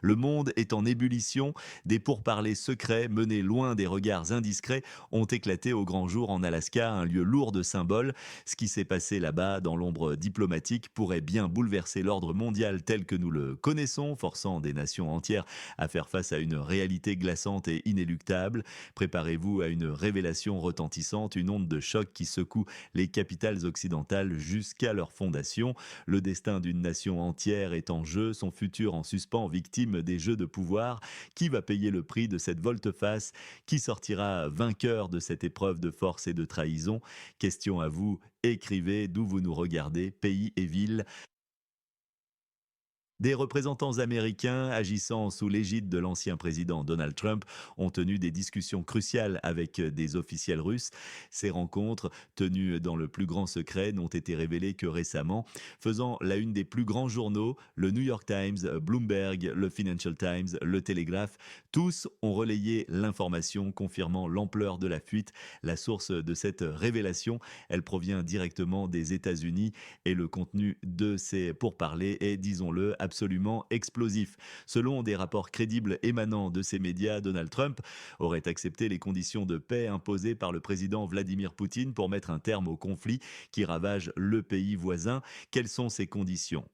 Le monde est en ébullition, des pourparlers secrets menés loin des regards indiscrets ont éclaté au grand jour en Alaska, un lieu lourd de symboles. Ce qui s'est passé là-bas dans l'ombre diplomatique pourrait bien bouleverser l'ordre mondial tel que nous le connaissons, forçant des nations entières à faire face à une réalité glaçante et inéluctable. Préparez-vous à une révélation retentissante, une onde de choc qui secoue les capitales occidentales jusqu'à leur fondation. Le destin d'une nation entière est en jeu, son futur en suspens, victime des jeux de pouvoir. Qui va payer le prix de cette volte-face? Qui sortira vainqueur de cette épreuve de force et de trahison? Question à vous, écrivez d'où vous nous regardez, pays et ville. Des représentants américains agissant sous l'égide de l'ancien président Donald Trump ont tenu des discussions cruciales avec des officiels russes. Ces rencontres, tenues dans le plus grand secret, n'ont été révélées que récemment, faisant la une des plus grands journaux, le New York Times, Bloomberg, le Financial Times, le Telegraph. Tous ont relayé l'information confirmant l'ampleur de la fuite. La source de cette révélation, elle provient directement des États-Unis et le contenu de ces pourparlers est, disons-le, absolument explosif. Selon des rapports crédibles émanant de ces médias, Donald Trump aurait accepté les conditions de paix imposées par le président Vladimir Poutine pour mettre un terme au conflit qui ravage le pays voisin. Quelles sont ces conditions?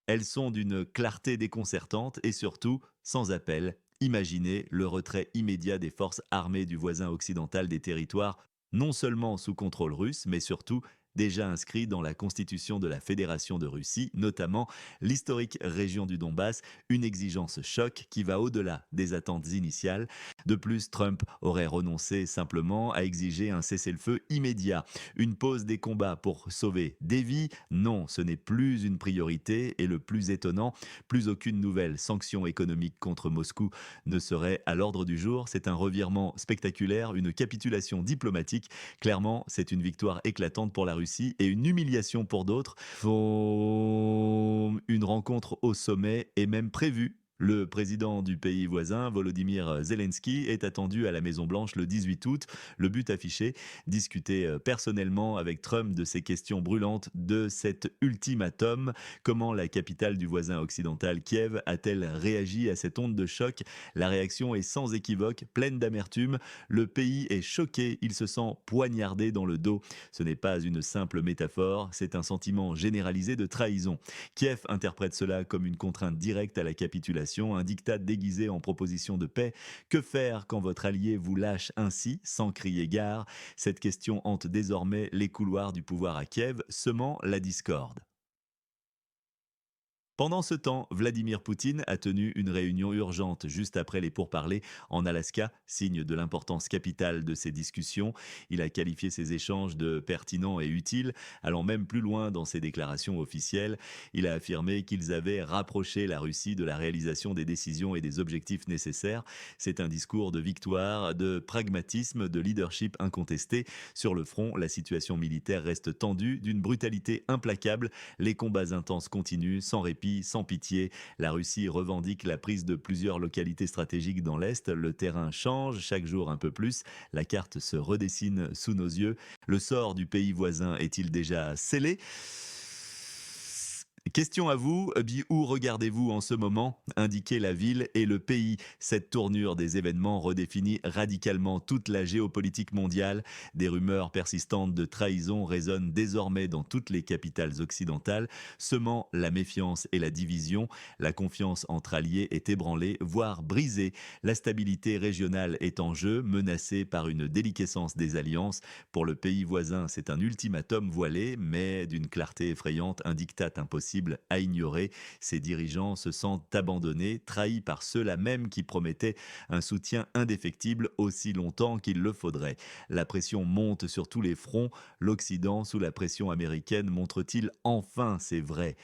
Elles sont d'une clarté déconcertante et surtout sans appel. Imaginez le retrait immédiat des forces armées du voisin occidental des territoires non seulement sous contrôle russe, mais surtout déjà inscrits dans la constitution de la Fédération de Russie, notamment l'historique région du Donbass, une exigence choc qui va au-delà des attentes initiales. De plus, Trump aurait renoncé simplement à exiger un cessez-le-feu immédiat. Une pause des combats pour sauver des vies, non, ce n'est plus une priorité. Et le plus étonnant, plus aucune nouvelle sanction économique contre Moscou ne serait à l'ordre du jour. C'est un revirement spectaculaire, une capitulation diplomatique. Clairement, c'est une victoire éclatante pour la Russie et une humiliation pour d'autres. Une rencontre au sommet est même prévue. Le président du pays voisin, Volodymyr Zelensky, est attendu à la Maison-Blanche le 18 août. Le but affiché, discuter personnellement avec Trump de ces questions brûlantes de cet ultimatum. Comment la capitale du voisin occidental, Kiev, a-t-elle réagi à cette onde de choc? La réaction est sans équivoque, pleine d'amertume. Le pays est choqué, il se sent poignardé dans le dos. Ce n'est pas une simple métaphore, c'est un sentiment généralisé de trahison. Kiev interprète cela comme une contrainte directe à la capitulation, un diktat déguisé en proposition de paix. Que faire quand votre allié vous lâche ainsi, sans crier gare? Cette question hante désormais les couloirs du pouvoir à Kiev, semant la discorde. Pendant ce temps, Vladimir Poutine a tenu une réunion urgente juste après les pourparlers en Alaska, signe de l'importance capitale de ces discussions. Il a qualifié ces échanges de pertinents et utiles, allant même plus loin dans ses déclarations officielles. Il a affirmé qu'ils avaient rapproché la Russie de la réalisation des décisions et des objectifs nécessaires. C'est un discours de victoire, de pragmatisme, de leadership incontesté. Sur le front, la situation militaire reste tendue, d'une brutalité implacable. Les combats intenses continuent, sans répit, sans pitié. La Russie revendique la prise de plusieurs localités stratégiques dans l'Est. Le terrain change chaque jour un peu plus. La carte se redessine sous nos yeux. Le sort du pays voisin est-il déjà scellé? Question à vous, où regardez-vous en ce moment? Indiquez la ville et le pays. Cette tournure des événements redéfinit radicalement toute la géopolitique mondiale. Des rumeurs persistantes de trahison résonnent désormais dans toutes les capitales occidentales, semant la méfiance et la division. La confiance entre alliés est ébranlée, voire brisée. La stabilité régionale est en jeu, menacée par une déliquescence des alliances. Pour le pays voisin, c'est un ultimatum voilé, mais d'une clarté effrayante, un diktat impossible à ignorer. Ses dirigeants se sentent abandonnés, trahis par ceux-là même qui promettaient un soutien indéfectible aussi longtemps qu'il le faudrait. La pression monte sur tous les fronts. L'Occident, sous la pression américaine, montre-t-il enfin ses vrais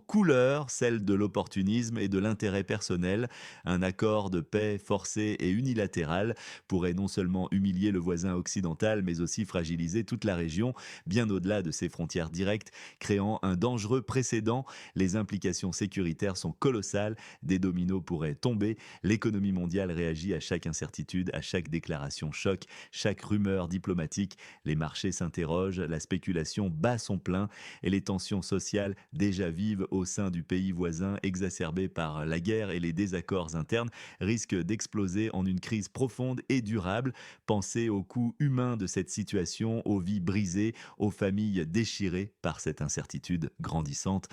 couleurs? peur, celle de l'opportunisme et de l'intérêt personnel. Un accord de paix forcé et unilatéral pourrait non seulement humilier le voisin occidental, mais aussi fragiliser toute la région, bien au-delà de ses frontières directes, créant un dangereux précédent. Les implications sécuritaires sont colossales, des dominos pourraient tomber, l'économie mondiale réagit à chaque incertitude, à chaque déclaration choc, chaque rumeur diplomatique, les marchés s'interrogent, la spéculation bat son plein et les tensions sociales déjà vives au sein du pays voisin, exacerbées par la guerre et les désaccords internes, risquent d'exploser en une crise profonde et durable. Pensez au coût humain de cette situation, aux vies brisées, aux familles déchirées par cette incertitude grandissante.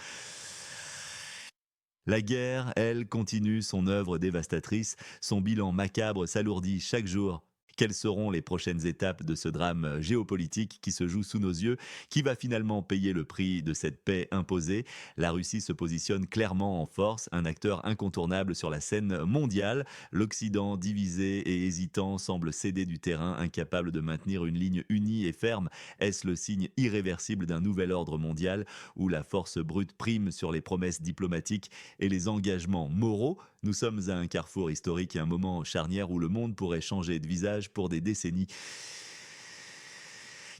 La guerre, elle, continue son œuvre dévastatrice, son bilan macabre s'alourdit chaque jour. Quelles seront les prochaines étapes de ce drame géopolitique qui se joue sous nos yeux? Qui va finalement payer le prix de cette paix imposée? La Russie se positionne clairement en force, un acteur incontournable sur la scène mondiale. L'Occident, divisé et hésitant, semble céder du terrain, incapable de maintenir une ligne unie et ferme. Est-ce le signe irréversible d'un nouvel ordre mondial où la force brute prime sur les promesses diplomatiques et les engagements moraux? Nous sommes à un carrefour historique et un moment charnière où le monde pourrait changer de visage pour des décennies.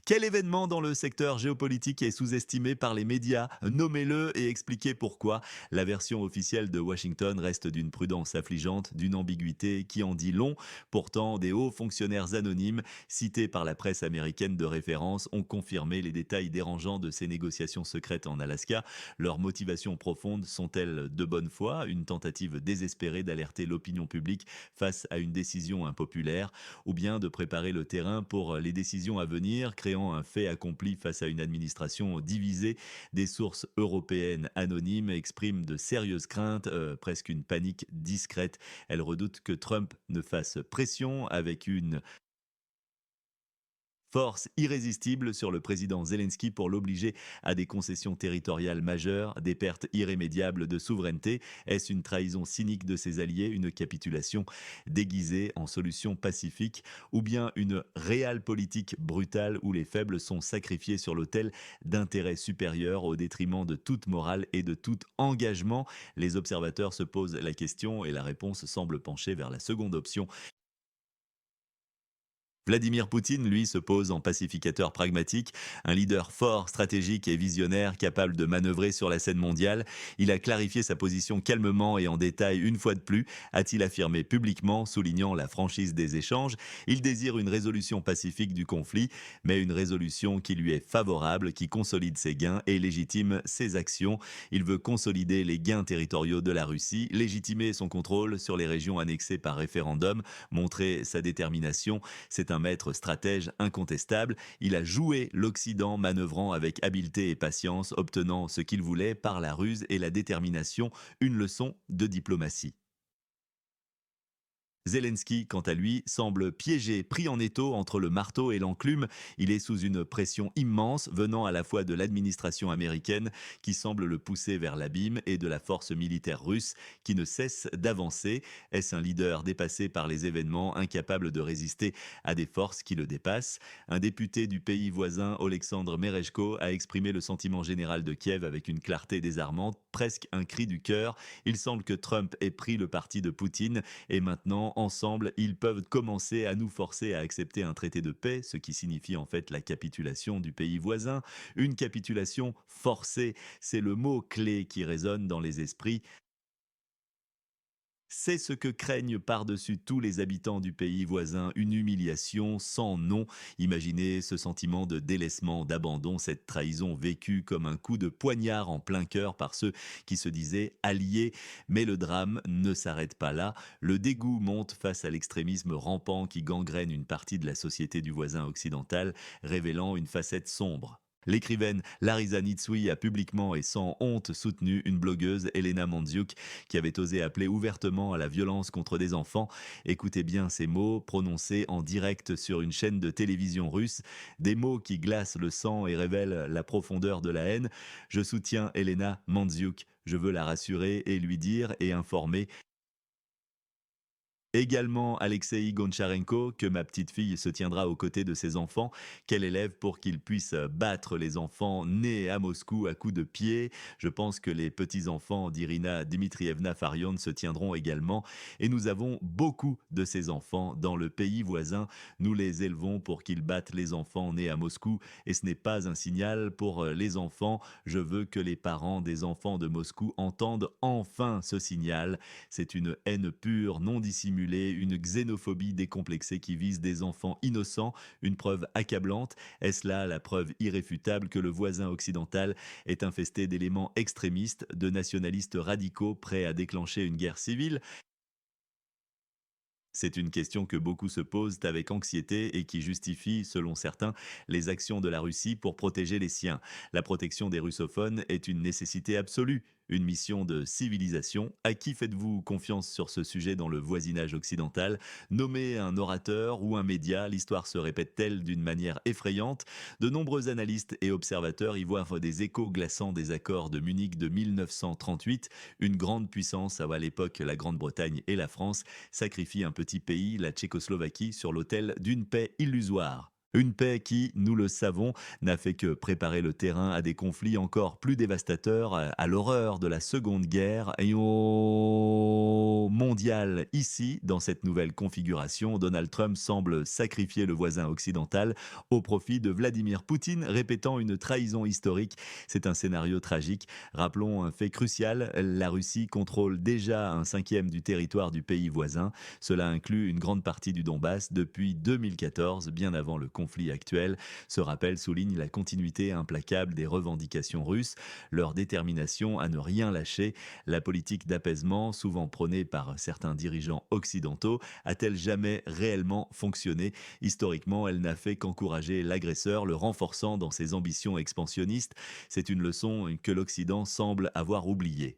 Quel événement dans le secteur géopolitique est sous-estimé par les médias? Nommez-le et expliquez pourquoi. La version officielle de Washington reste d'une prudence affligeante, d'une ambiguïté qui en dit long. Pourtant, des hauts fonctionnaires anonymes, cités par la presse américaine de référence, ont confirmé les détails dérangeants de ces négociations secrètes en Alaska. Leurs motivations profondes sont-elles de bonne foi, une tentative désespérée d'alerter l'opinion publique face à une décision impopulaire, ou bien de préparer le terrain pour les décisions à venir, créant un fait accompli face à une administration divisée? Des sources européennes anonymes expriment de sérieuses craintes, presque une panique discrète. Elles redoutent que Trump ne fasse pression avec une force irrésistible sur le président Zelensky pour l'obliger à des concessions territoriales majeures, des pertes irrémédiables de souveraineté. Est-ce une trahison cynique de ses alliés, une capitulation déguisée en solution pacifique, ou bien une réelle politique brutale où les faibles sont sacrifiés sur l'autel d'intérêts supérieurs au détriment de toute morale et de tout engagement? Les observateurs se posent la question et la réponse semble pencher vers la seconde option. Vladimir Poutine, lui, se pose en pacificateur pragmatique, un leader fort, stratégique et visionnaire, capable de manœuvrer sur la scène mondiale. Il a clarifié sa position calmement et en détail une fois de plus, a-t-il affirmé publiquement, soulignant la franchise des échanges. Il désire une résolution pacifique du conflit, mais une résolution qui lui est favorable, qui consolide ses gains et légitime ses actions. Il veut consolider les gains territoriaux de la Russie, légitimer son contrôle sur les régions annexées par référendum, montrer sa détermination. C'est un maître stratège incontestable. Il a joué l'Occident, manœuvrant avec habileté et patience, obtenant ce qu'il voulait par la ruse et la détermination, une leçon de diplomatie. Zelensky, quant à lui, semble piégé, pris en étau entre le marteau et l'enclume. Il est sous une pression immense venant à la fois de l'administration américaine qui semble le pousser vers l'abîme et de la force militaire russe qui ne cesse d'avancer. Est-ce un leader dépassé par les événements, incapable de résister à des forces qui le dépassent? Un député du pays voisin, Oleksandr Mereshko, a exprimé le sentiment général de Kiev avec une clarté désarmante, presque un cri du cœur. Il semble que Trump ait pris le parti de Poutine et maintenant, ensemble, ils peuvent commencer à nous forcer à accepter un traité de paix, ce qui signifie en fait la capitulation du pays voisin. Une capitulation forcée, c'est le mot clé qui résonne dans les esprits. C'est ce que craignent par-dessus tous les habitants du pays voisin, une humiliation sans nom. Imaginez ce sentiment de délaissement, d'abandon, cette trahison vécue comme un coup de poignard en plein cœur par ceux qui se disaient alliés. Mais le drame ne s'arrête pas là. Le dégoût monte face à l'extrémisme rampant qui gangrène une partie de la société du voisin occidental, révélant une facette sombre. L'écrivaine Larisa Nitsui a publiquement et sans honte soutenu une blogueuse, Elena Mandziuk, qui avait osé appeler ouvertement à la violence contre des enfants. Écoutez bien ces mots prononcés en direct sur une chaîne de télévision russe, des mots qui glacent le sang et révèlent la profondeur de la haine. Je soutiens Elena Mandziuk. Je veux la rassurer et lui dire et informer Également Alexei Goncharenko, que ma petite fille se tiendra aux côtés de ses enfants, qu'elle élève pour qu'ils puissent battre les enfants nés à Moscou à coups de pied. Je pense que les petits-enfants d'Irina Dmitrievna Farion se tiendront également. Et nous avons beaucoup de ces enfants dans le pays voisin. Nous les élevons pour qu'ils battent les enfants nés à Moscou. Et ce n'est pas un signal pour les enfants. Je veux que les parents des enfants de Moscou entendent enfin ce signal. C'est une haine pure, non dissimulée, une xénophobie décomplexée qui vise des enfants innocents, une preuve accablante. Est-ce là la preuve irréfutable que le voisin occidental est infesté d'éléments extrémistes, de nationalistes radicaux prêts à déclencher une guerre civile? C'est une question que beaucoup se posent avec anxiété et qui justifie, selon certains, les actions de la Russie pour protéger les siens. La protection des russophones est une nécessité absolue, une mission de civilisation. À qui faites-vous confiance sur ce sujet dans le voisinage occidental? Nommez un orateur ou un média, l'histoire se répète-t-elle d'une manière effrayante? De nombreux analystes et observateurs y voient des échos glaçants des accords de Munich de 1938. Une grande puissance, à l'époque la Grande-Bretagne et la France, sacrifie un petit pays, la Tchécoslovaquie, sur l'autel d'une paix illusoire. Une paix qui, nous le savons, n'a fait que préparer le terrain à des conflits encore plus dévastateurs, à l'horreur de la Seconde Guerre et au mondial. Ici, dans cette nouvelle configuration, Donald Trump semble sacrifier le voisin occidental au profit de Vladimir Poutine, répétant une trahison historique. C'est un scénario tragique. Rappelons un fait crucial, la Russie contrôle déjà un cinquième du territoire du pays voisin. Cela inclut une grande partie du Donbass depuis 2014, bien avant le conflit actuel. Ce rappel souligne la continuité implacable des revendications russes, leur détermination à ne rien lâcher. La politique d'apaisement, souvent prônée par certains dirigeants occidentaux, a-t-elle jamais réellement fonctionné? Historiquement, elle n'a fait qu'encourager l'agresseur, le renforçant dans ses ambitions expansionnistes. C'est une leçon que l'Occident semble avoir oubliée.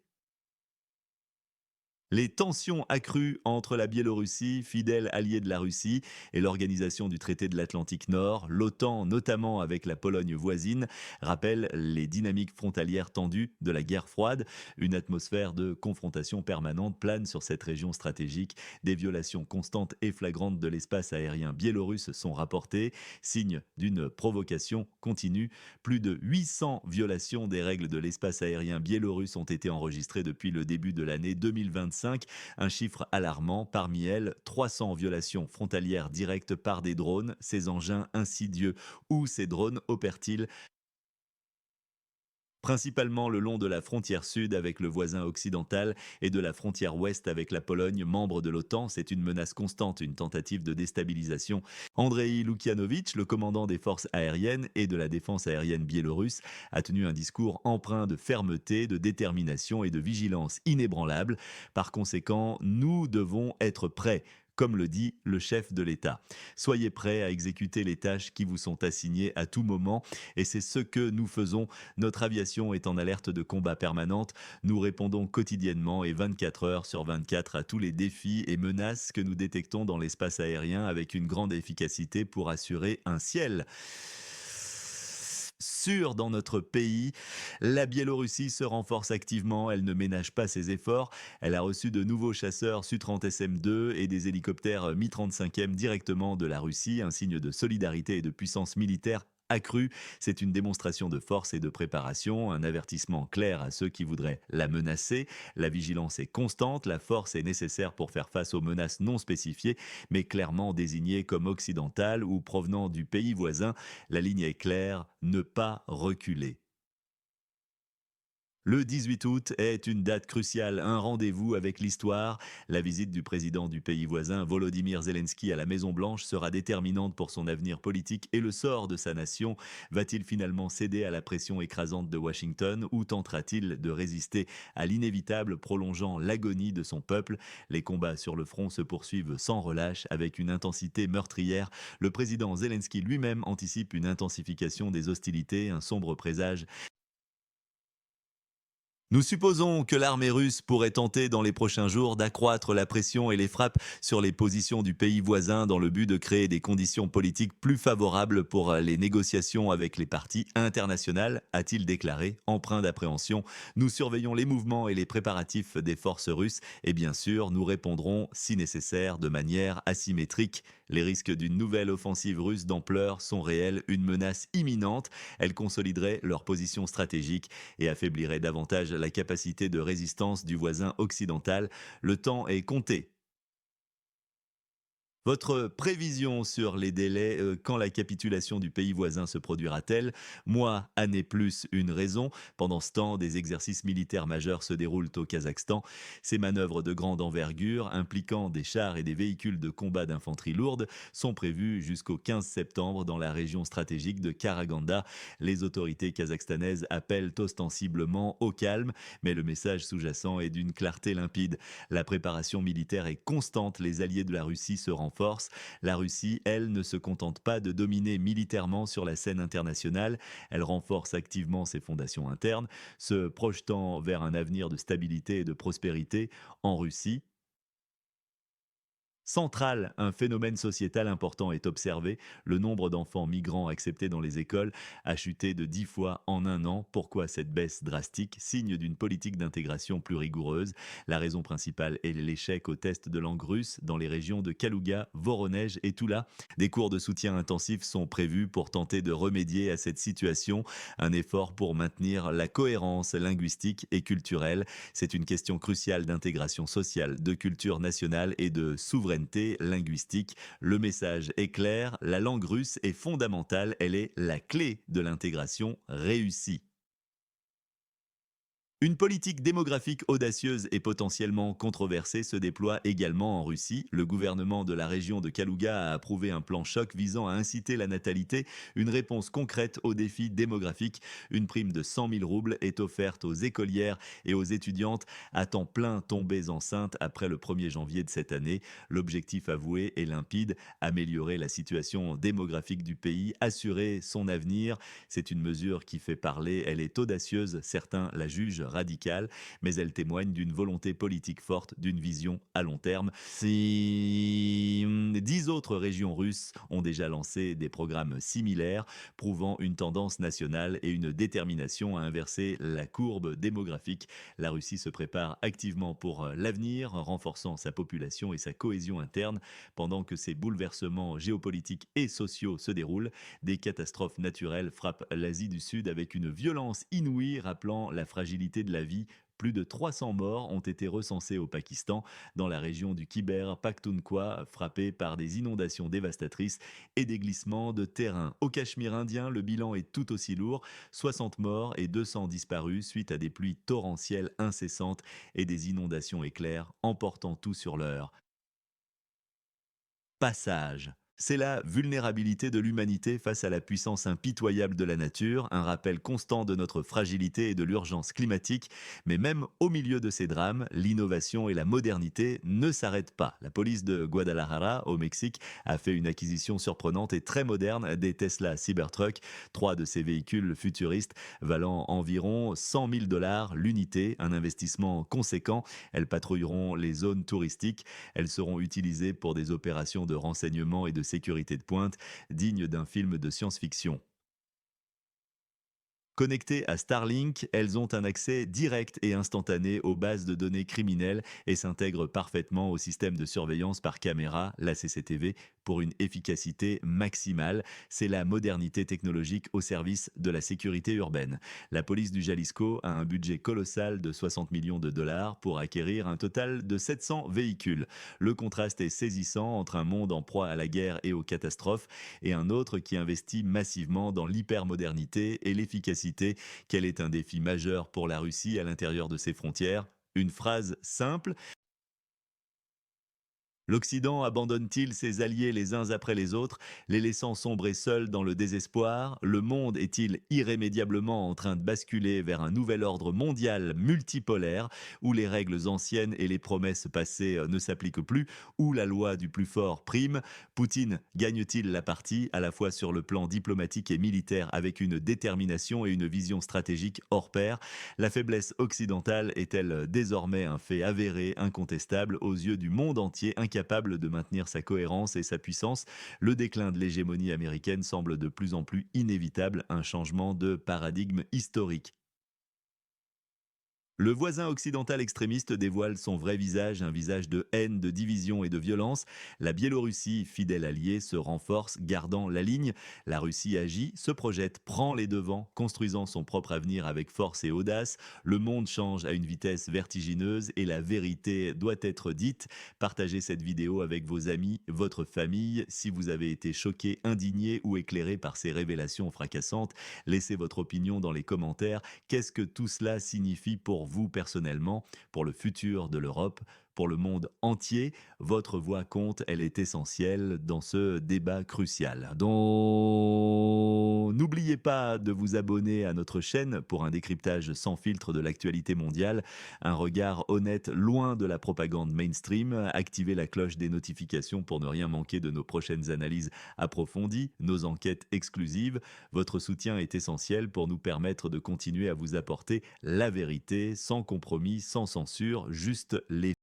Les tensions accrues entre la Biélorussie, fidèle alliée de la Russie, et l'organisation du traité de l'Atlantique Nord, l'OTAN notamment avec la Pologne voisine, rappellent les dynamiques frontalières tendues de la guerre froide. Une atmosphère de confrontation permanente plane sur cette région stratégique. Des violations constantes et flagrantes de l'espace aérien biélorusse sont rapportées, signe d'une provocation continue. Plus de 800 violations des règles de l'espace aérien biélorusse ont été enregistrées depuis le début de l'année 2025, un chiffre alarmant. Parmi elles, 300 violations frontalières directes par des drones. Ces engins insidieux, où ces drones opèrent-ils? Principalement le long de la frontière sud avec le voisin occidental et de la frontière ouest avec la Pologne, membre de l'OTAN. C'est une menace constante, une tentative de déstabilisation. Andrei Lukianovitch, le commandant des forces aériennes et de la défense aérienne biélorusse, a tenu un discours empreint de fermeté, de détermination et de vigilance inébranlable. Par conséquent, nous devons être prêts, comme le dit le chef de l'État. Soyez prêts à exécuter les tâches qui vous sont assignées à tout moment, et c'est ce que nous faisons. Notre aviation est en alerte de combat permanente. Nous répondons quotidiennement et 24 heures sur 24 à tous les défis et menaces que nous détectons dans l'espace aérien avec une grande efficacité pour assurer un ciel sûr dans notre pays. La Biélorussie se renforce activement, elle ne ménage pas ses efforts. Elle a reçu de nouveaux chasseurs Su-30SM-2 et des hélicoptères Mi-35M directement de la Russie, un signe de solidarité et de puissance militaire accrue. C'est une démonstration de force et de préparation, un avertissement clair à ceux qui voudraient la menacer. La vigilance est constante, la force est nécessaire pour faire face aux menaces non spécifiées, mais clairement désignées comme occidentales ou provenant du pays voisin. La ligne est claire, ne pas reculer. Le 18 août est une date cruciale, un rendez-vous avec l'histoire. La visite du président du pays voisin, Volodymyr Zelensky, à la Maison-Blanche sera déterminante pour son avenir politique et le sort de sa nation. Va-t-il finalement céder à la pression écrasante de Washington ou tentera-t-il de résister à l'inévitable, prolongeant l'agonie de son peuple? Les combats sur le front se poursuivent sans relâche, avec une intensité meurtrière. Le président Zelensky lui-même anticipe une intensification des hostilités, un sombre présage. Nous supposons que l'armée russe pourrait tenter dans les prochains jours d'accroître la pression et les frappes sur les positions du pays voisin dans le but de créer des conditions politiques plus favorables pour les négociations avec les parties internationales, a-t-il déclaré, empreint d'appréhension. Nous surveillons les mouvements et les préparatifs des forces russes et bien sûr, nous répondrons, si nécessaire, de manière asymétrique. Les risques d'une nouvelle offensive russe d'ampleur sont réels, une menace imminente. Elle consoliderait leur position stratégique et affaiblirait davantage la capacité de résistance du voisin occidental. Le temps est compté. Votre prévision sur les délais, quand la capitulation du pays voisin se produira-t-elle? Mois, années plus une raison. Pendant ce temps, des exercices militaires majeurs se déroulent au Kazakhstan. Ces manœuvres de grande envergure, impliquant des chars et des véhicules de combat d'infanterie lourde, sont prévues jusqu'au 15 septembre dans la région stratégique de Karaganda. Les autorités kazakhstanaises appellent ostensiblement au calme, mais le message sous-jacent est d'une clarté limpide. La préparation militaire est constante, les alliés de la Russie se renforcent. La Russie, elle, ne se contente pas de dominer militairement sur la scène internationale, elle renforce activement ses fondations internes, se projetant vers un avenir de stabilité et de prospérité en Russie. Central, un phénomène sociétal important est observé. Le nombre d'enfants migrants acceptés dans les écoles a chuté de 10 fois en un an. Pourquoi cette baisse drastique? Signe d'une politique d'intégration plus rigoureuse. La raison principale est l'échec au test de langue russe dans les régions de Kalouga, Voronezh et Toula. Des cours de soutien intensifs sont prévus pour tenter de remédier à cette situation. Un effort pour maintenir la cohérence linguistique et culturelle. C'est une question cruciale d'intégration sociale, de culture nationale et de souveraineté linguistique. Le message est clair, la langue russe est fondamentale, elle est la clé de l'intégration réussie. Une politique démographique audacieuse et potentiellement controversée se déploie également en Russie. Le gouvernement de la région de Kalouga a approuvé un plan choc visant à inciter la natalité, une réponse concrète aux défis démographiques. Une prime de 100 000 roubles est offerte aux écolières et aux étudiantes à temps plein tombées enceintes après le 1er janvier de cette année. L'objectif avoué est limpide, améliorer la situation démographique du pays, assurer son avenir. C'est une mesure qui fait parler, elle est audacieuse, certains la jugent radicale, mais elle témoigne d'une volonté politique forte, d'une vision à long terme. Si 10 autres régions russes ont déjà lancé des programmes similaires, prouvant une tendance nationale et une détermination à inverser la courbe démographique, la Russie se prépare activement pour l'avenir, renforçant sa population et sa cohésion interne, pendant que ces bouleversements géopolitiques et sociaux se déroulent. Des catastrophes naturelles frappent l'Asie du Sud avec une violence inouïe, rappelant la fragilité de la vie. Plus de 300 morts ont été recensés au Pakistan, dans la région du Khyber Pakhtunkhwa, frappée par des inondations dévastatrices et des glissements de terrain. Au Cachemire indien, le bilan est tout aussi lourd, 60 morts et 200 disparus suite à des pluies torrentielles incessantes et des inondations éclairs emportant tout sur leur passage. C'est la vulnérabilité de l'humanité face à la puissance impitoyable de la nature, un rappel constant de notre fragilité et de l'urgence climatique, mais même au milieu de ces drames, l'innovation et la modernité ne s'arrêtent pas. La police de Guadalajara, au Mexique, a fait une acquisition surprenante et très moderne des Tesla Cybertruck, trois de ces véhicules futuristes valant environ 100 000 dollars l'unité, un investissement conséquent. Elles patrouilleront les zones touristiques. Elles seront utilisées pour des opérations de renseignement et de sécurité de pointe, dignes d'un film de science-fiction. Connectées à Starlink, elles ont un accès direct et instantané aux bases de données criminelles et s'intègrent parfaitement au système de surveillance par caméra, la CCTV, pour une efficacité maximale. C'est la modernité technologique au service de la sécurité urbaine. La police du Jalisco a un budget colossal de 60 millions de dollars pour acquérir un total de 700 véhicules. Le contraste est saisissant entre un monde en proie à la guerre et aux catastrophes et un autre qui investit massivement dans l'hypermodernité et l'efficacité. Quel est un défi majeur pour la Russie à l'intérieur de ses frontières? Une phrase simple L'Occident abandonne-t-il ses alliés les uns après les autres, les laissant sombrer seuls dans le désespoir? Le monde est-il irrémédiablement en train de basculer vers un nouvel ordre mondial multipolaire, où les règles anciennes et les promesses passées ne s'appliquent plus, où la loi du plus fort prime? Poutine gagne-t-il la partie, à la fois sur le plan diplomatique et militaire, avec une détermination et une vision stratégique hors pair? La faiblesse occidentale est-elle désormais un fait avéré, incontestable, aux yeux du monde entier, incapable de maintenir sa cohérence et sa puissance? Le déclin de l'hégémonie américaine semble de plus en plus inévitable, un changement de paradigme historique. Le voisin occidental extrémiste dévoile son vrai visage, un visage de haine, de division et de violence. La Biélorussie, fidèle alliée, se renforce, gardant la ligne. La Russie agit, se projette, prend les devants, construisant son propre avenir avec force et audace. Le monde change à une vitesse vertigineuse et la vérité doit être dite. Partagez cette vidéo avec vos amis, votre famille. Si vous avez été choqué, indigné ou éclairé par ces révélations fracassantes, laissez votre opinion dans les commentaires. Qu'est-ce que tout cela signifie pour vous personnellement, pour le futur de l'Europe, pour le monde entier? Votre voix compte, elle est essentielle dans ce débat crucial. Donc, n'oubliez pas de vous abonner à notre chaîne pour un décryptage sans filtre de l'actualité mondiale, un regard honnête loin de la propagande mainstream. Activez la cloche des notifications pour ne rien manquer de nos prochaines analyses approfondies, nos enquêtes exclusives. Votre soutien est essentiel pour nous permettre de continuer à vous apporter la vérité, sans compromis, sans censure, juste les